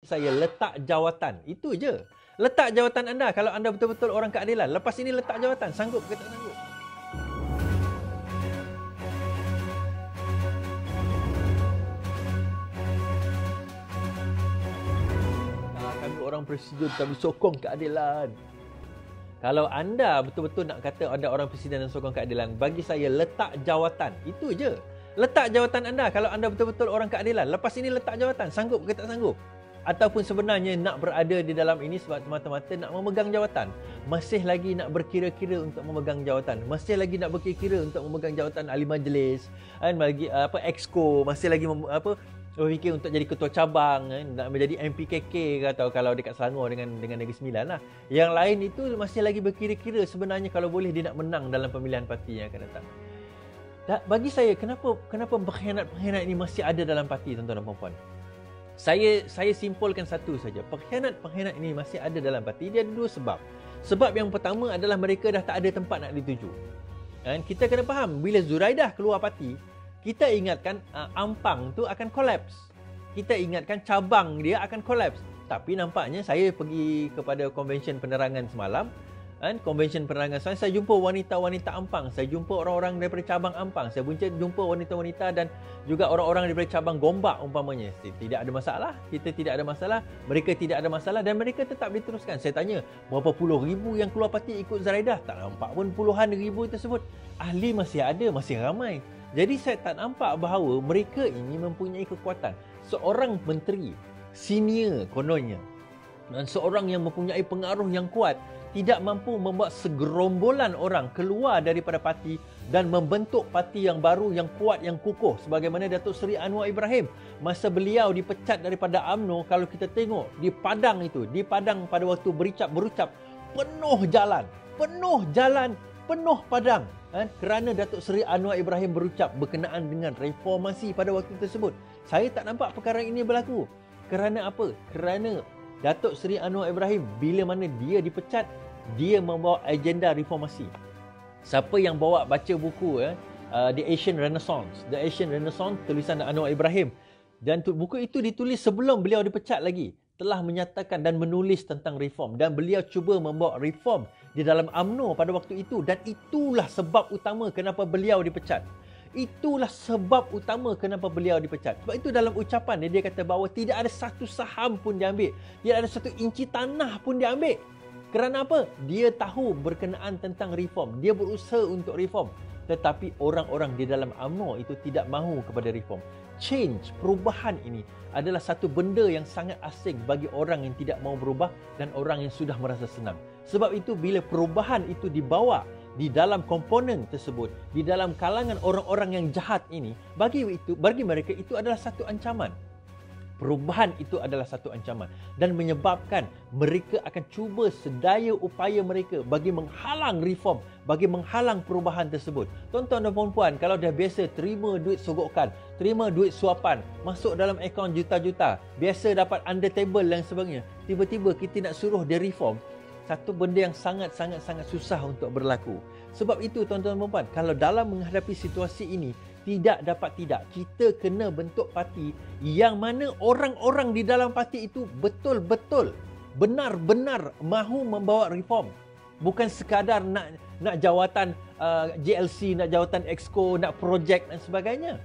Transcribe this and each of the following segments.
Saya letak jawatan. Itu je. Letak jawatan anda kalau anda betul-betul orang keadilan. Lepas ini letak jawatan. Sanggup ke tak sanggup? Kami orang presiden, kami sokong keadilan. Kalau anda betul-betul nak kata anda orang presiden dan sokong keadilan, bagi saya letak jawatan. Itu je. Letak jawatan anda kalau anda betul-betul orang keadilan. Lepas ini letak jawatan. Sanggup ke tak sanggup? Ataupun sebenarnya nak berada di dalam ini sebab semata-mata nak memegang jawatan. Masih lagi nak berkira-kira untuk memegang jawatan. Masih lagi nak berkira-kira untuk memegang jawatan ahli majlis, kan, bagi exco, masih lagi berfikir untuk jadi ketua cabang, kan, nak menjadi MPKK atau kalau dekat Selangor dengan Negeri Sembilan lah. Yang lain itu masih lagi berkira-kira sebenarnya kalau boleh dia nak menang dalam pemilihan parti yang akan datang. Bagi saya, kenapa pengkhianat-pengkhianat ini masih ada dalam parti, tuan-tuan dan puan-puan? Saya simpulkan satu saja. Pengkhianat-pengkhianat ini masih ada dalam parti. Dia ada dua sebab. Sebab yang pertama adalah mereka dah tak ada tempat nak dituju. Dan kita kena faham, bila Zuraidah keluar parti, kita ingatkan Ampang tu akan kolaps. Kita ingatkan cabang dia akan kolaps. Tapi nampaknya saya pergi kepada konvensyen penerangan semalam, kan, konvensyen penerangan saya jumpa wanita-wanita Ampang, saya jumpa orang-orang daripada cabang Ampang, saya jumpa wanita-wanita dan juga orang-orang daripada cabang Gombak umpamanya. Tidak ada masalah, kita tidak ada masalah, mereka tidak ada masalah dan mereka tetap diteruskan. Saya tanya, berapa puluh ribu yang keluar parti ikut Zuraidah? Tak nampak pun puluhan ribu tersebut. Ahli masih ada, masih ramai. Jadi saya tak nampak bahawa mereka ini mempunyai kekuatan. Seorang menteri senior kononnya dan seorang yang mempunyai pengaruh yang kuat tidak mampu membuat segerombolan orang keluar daripada parti dan membentuk parti yang baru, yang kuat, yang kukuh sebagaimana Datuk Seri Anwar Ibrahim masa beliau dipecat daripada UMNO. Kalau kita tengok di Padang itu, di Padang pada waktu berucap penuh jalan, penuh padang, kan? Kerana Datuk Seri Anwar Ibrahim berucap berkenaan dengan reformasi pada waktu tersebut. Saya tak nampak perkara ini berlaku. Kerana apa? Kerana Datuk Seri Anwar Ibrahim bila mana dia dipecat, dia membawa agenda reformasi. Siapa yang bawa baca buku The Asian Renaissance, tulisan Anwar Ibrahim, dan buku itu ditulis sebelum beliau dipecat lagi, telah menyatakan dan menulis tentang reform dan beliau cuba membawa reform di dalam UMNO pada waktu itu dan itulah sebab utama kenapa beliau dipecat. Itulah sebab utama kenapa beliau dipecat. Sebab itu dalam ucapan dia kata bahawa tidak ada satu saham pun diambil. Tidak ada satu inci tanah pun diambil. Kerana apa? Dia tahu berkenaan tentang reform. Dia berusaha untuk reform. Tetapi orang-orang di dalam UMNO itu tidak mahu kepada reform. Change, perubahan ini adalah satu benda yang sangat asing bagi orang yang tidak mahu berubah dan orang yang sudah merasa senang. Sebab itu bila perubahan itu dibawa di dalam komponen tersebut, di dalam kalangan orang-orang yang jahat ini, bagi mereka itu adalah satu ancaman. Perubahan itu adalah satu ancaman dan menyebabkan mereka akan cuba sedaya upaya mereka bagi menghalang reform, bagi menghalang perubahan tersebut. Tuan-tuan dan puan-puan, kalau dah biasa terima duit sogokan, terima duit suapan, masuk dalam akaun juta-juta, biasa dapat under table dan sebagainya, tiba-tiba kita nak suruh dia reform, satu benda yang sangat-sangat susah untuk berlaku. Sebab itu tuan-tuan dan puan-puan, kalau dalam menghadapi situasi ini, tidak, kita kena bentuk parti yang mana orang-orang di dalam parti itu betul-betul, benar-benar mahu membawa reform. Bukan sekadar nak jawatan JLC, nak jawatan exco, nak projek dan sebagainya.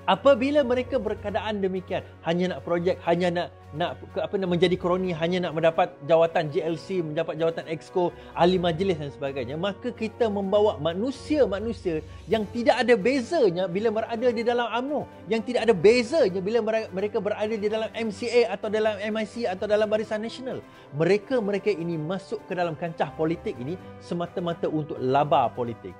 Apabila mereka berkeadaan demikian, hanya nak projek, hanya nak menjadi kroni, hanya nak mendapat jawatan JLC, mendapat jawatan exco, ahli majlis dan sebagainya, maka kita membawa manusia-manusia yang tidak ada bezanya bila berada di dalam UMNO, yang tidak ada bezanya bila mereka berada di dalam MCA atau dalam MIC atau dalam Barisan Nasional. Mereka ini masuk ke dalam kancah politik ini semata-mata untuk laba politik.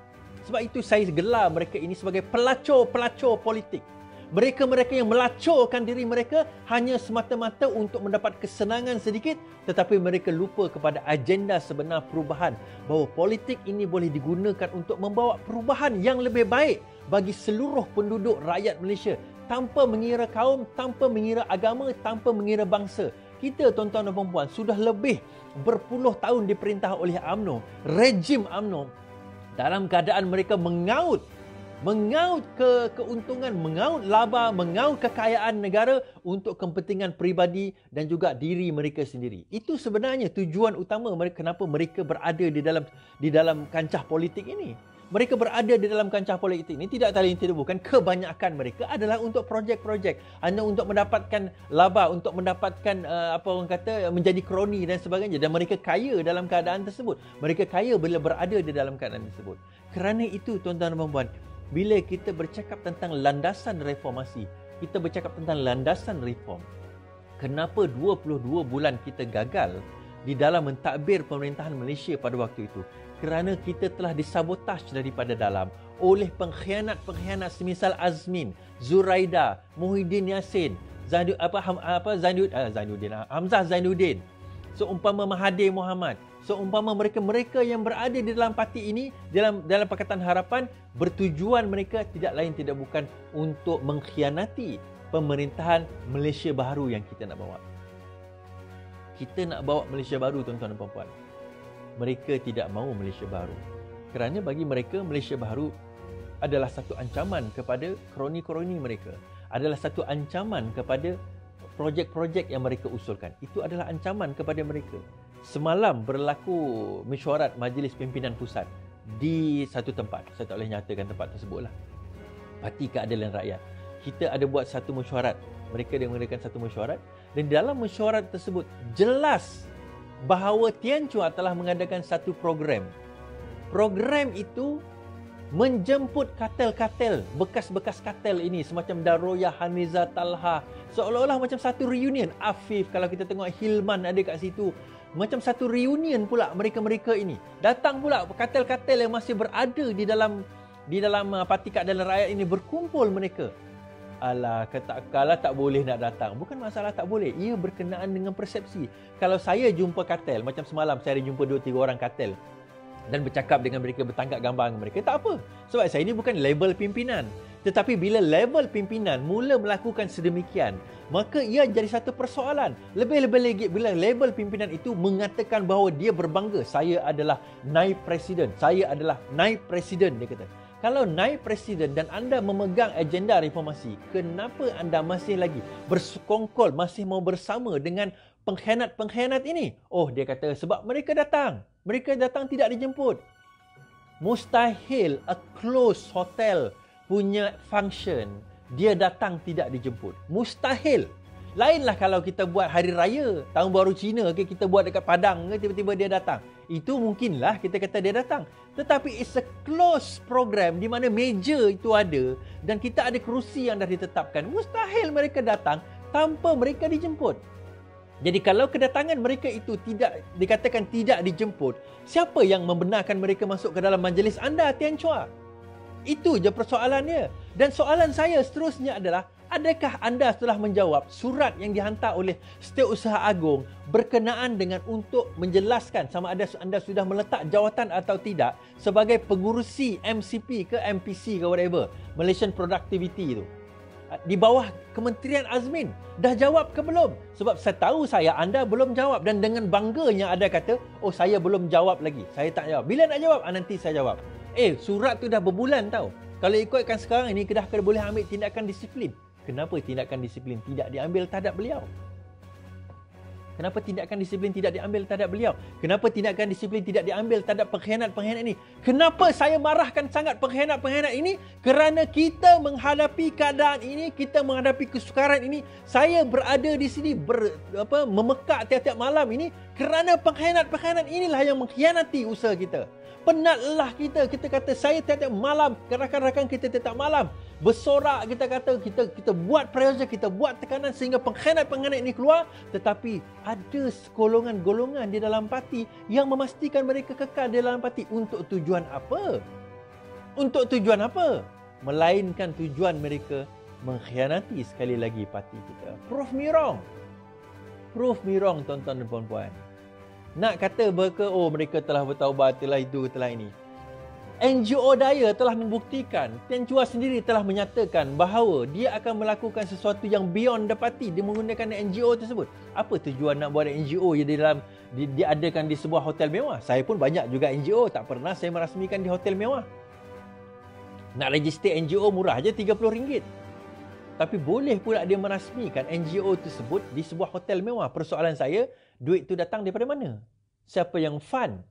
Sebab itu saya gelar mereka ini sebagai pelacur-pelacur politik. Mereka yang melacurkan diri mereka hanya semata-mata untuk mendapat kesenangan sedikit, tetapi mereka lupa kepada agenda sebenar perubahan, bahawa politik ini boleh digunakan untuk membawa perubahan yang lebih baik bagi seluruh penduduk rakyat Malaysia, tanpa mengira kaum, tanpa mengira agama, tanpa mengira bangsa. Kita, tuan-tuan dan puan-puan, sudah lebih berpuluh tahun diperintah oleh UMNO, rejim UMNO, dalam keadaan mereka mengaut mengaut keuntungan, mengaut laba, mengaut kekayaan negara untuk kepentingan peribadi dan juga diri mereka sendiri. Itu sebenarnya tujuan utama mereka, kenapa mereka berada di dalam kancah politik ini. Mereka berada di dalam kancah politik ini tidak lain tidak bukan, kebanyakan mereka adalah untuk projek-projek, hanya untuk mendapatkan laba, untuk mendapatkan apa orang kata, menjadi kroni dan sebagainya, dan mereka kaya dalam keadaan tersebut. Mereka kaya bila berada di dalam keadaan tersebut. Kerana itu tuan-tuan dan puan-puan, bila kita bercakap tentang landasan reformasi, kita bercakap tentang landasan reform, kenapa 22 bulan kita gagal di dalam mentadbir pemerintahan Malaysia pada waktu itu? Kerana kita telah disabotaj daripada dalam oleh pengkhianat-pengkhianat semisal Azmin, Zuraida, Muhyiddin Yassin, Hamzah Zainuddin, seumpama Mahathir Mohamad, seumpama mereka-mereka yang berada di dalam parti ini, dalam Pakatan Harapan, bertujuan mereka tidak lain tidak bukan untuk mengkhianati pemerintahan Malaysia baru yang kita nak bawa. Kita nak bawa Malaysia baru, tuan-tuan dan puan-puan. Mereka tidak mahu Malaysia baru. Kerana bagi mereka, Malaysia baru adalah satu ancaman kepada kroni-kroni mereka. Adalah satu ancaman kepada projek-projek yang mereka usulkan. Itu adalah ancaman kepada mereka. Semalam berlaku mesyuarat Majlis Pimpinan Pusat di satu tempat. Saya tak boleh nyatakan tempat tersebutlah. Parti Keadilan Rakyat. Kita ada buat satu mesyuarat. Mereka mengadakan satu mesyuarat. Dan dalam mesyuarat tersebut, jelas bahawa Tian Chua telah mengadakan satu program. Program itu menjemput kartel-kartel, bekas-bekas kartel ini, semacam Daroya, Haniza, Talha, seolah-olah macam satu reunion. Afif, kalau kita tengok Hilman ada kat situ, macam satu reunion pula mereka-mereka ini. Datang pula kartel-kartel yang masih berada di dalam Parti Keadilan Rakyat ini, berkumpul mereka. Alah, kalau tak boleh nak datang. Bukan masalah tak boleh. Ia berkenaan dengan persepsi. Kalau saya jumpa kartel, macam semalam saya ada jumpa 2-3 orang kartel dan bercakap dengan mereka, bertangkap gambar dengan mereka, tak apa. Sebab saya ini bukan level pimpinan. Tetapi bila level pimpinan mula melakukan sedemikian, maka ia jadi satu persoalan. Lebih-lebih lagi bila level pimpinan itu mengatakan bahawa dia berbangga, saya adalah naib presiden, saya adalah naib presiden, dia kata. Kalau naib presiden dan anda memegang agenda reformasi, kenapa anda masih lagi bersekongkol, masih mau bersama dengan pengkhianat-pengkhianat ini? Oh, dia kata sebab mereka datang. Mereka datang tidak dijemput. Mustahil a closed hotel punya function, dia datang tidak dijemput. Mustahil. Lainlah kalau kita buat hari raya, tahun baru Cina, kita buat dekat Padang, tiba-tiba dia datang. Itu mungkinlah kita kata dia datang. Tetapi it's a closed program di mana meja itu ada dan kita ada kerusi yang dah ditetapkan. Mustahil mereka datang tanpa mereka dijemput. Jadi kalau kedatangan mereka itu tidak dikatakan tidak dijemput, siapa yang membenarkan mereka masuk ke dalam majlis anda, Tian Chua? Itu je persoalannya. Dan soalan saya seterusnya adalah, adakah anda telah menjawab surat yang dihantar oleh Setiausaha Agong berkenaan dengan untuk menjelaskan sama ada anda sudah meletak jawatan atau tidak sebagai pengurusi MCP ke MPC ke whatever, Malaysian Productivity itu, di bawah Kementerian Azmin? Dah jawab ke belum? Sebab setahu saya anda belum jawab, dan dengan bangganya ada kata, oh saya belum jawab lagi, saya tak jawab. Bila nak jawab? Nanti saya jawab. Surat tu dah berbulan tau. Kalau ikutkan sekarang ini, Kedah boleh ambil tindakan disiplin. Kenapa tindakan disiplin tidak diambil terhadap beliau? Kenapa tindakan disiplin tidak diambil terhadap beliau? Kenapa tindakan disiplin tidak diambil terhadap pengkhianat-pengkhianat ini? Kenapa saya marahkan sangat pengkhianat-pengkhianat ini? Kerana kita menghadapi keadaan ini, kita menghadapi kesukaran ini. Saya berada di sini memekak tiap-tiap malam ini kerana pengkhianat-pengkhianat inilah yang mengkhianati usaha kita. Penatlah kita kata saya tiap-tiap malam, rakan-rakan kita tiap-tiap malam bersorak, kita kata kita buat pressure, kita buat tekanan sehingga pengkhianat-pengkhianat ini keluar, tetapi ada golongan-golongan di dalam parti yang memastikan mereka kekal di dalam parti. Untuk tujuan apa? Untuk tujuan apa? Melainkan tujuan mereka mengkhianati sekali lagi parti kita. Prove me wrong. Prove me wrong, tuan-tuan dan puan-puan. Nak kata mereka telah bertaubat, telah itu, telah ini. NGO Daya telah membuktikan, Tian Chua sendiri telah menyatakan bahawa dia akan melakukan sesuatu yang beyond the party. Dia menggunakan NGO tersebut. Apa tujuan nak buat NGO yang diadakan di sebuah hotel mewah? Saya pun banyak juga NGO, tak pernah saya merasmikan di hotel mewah. Nak register NGO murah je RM30. Tapi boleh pula dia merasmikan NGO tersebut di sebuah hotel mewah. Persoalan saya, duit tu datang daripada mana? Siapa yang fund?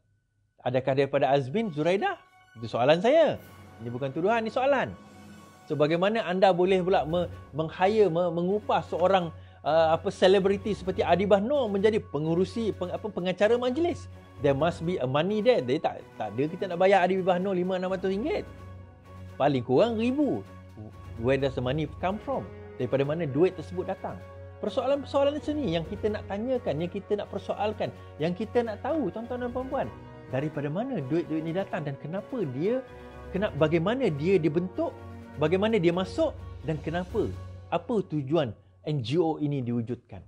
Adakah daripada Azmin, Zuraidah? Itu soalan saya. Ini bukan tuduhan, ini soalan. So bagaimana anda boleh pula mengupah seorang selebriti seperti Adibah Noor menjadi pengacara majlis? There must be a money there. Dia tak ada kita nak bayar Adibah Noor RM500-600. Paling kurang RM1,000. Where does the money come from? Daripada mana duit tersebut datang? Persoalan-persoalan macam ni yang kita nak tanyakan, yang kita nak persoalkan, yang kita nak tahu, tuan-tuan dan puan-puan. Daripada mana duit-duit ni datang dan bagaimana dia dibentuk, bagaimana dia masuk dan kenapa? Apa tujuan NGO ini diwujudkan?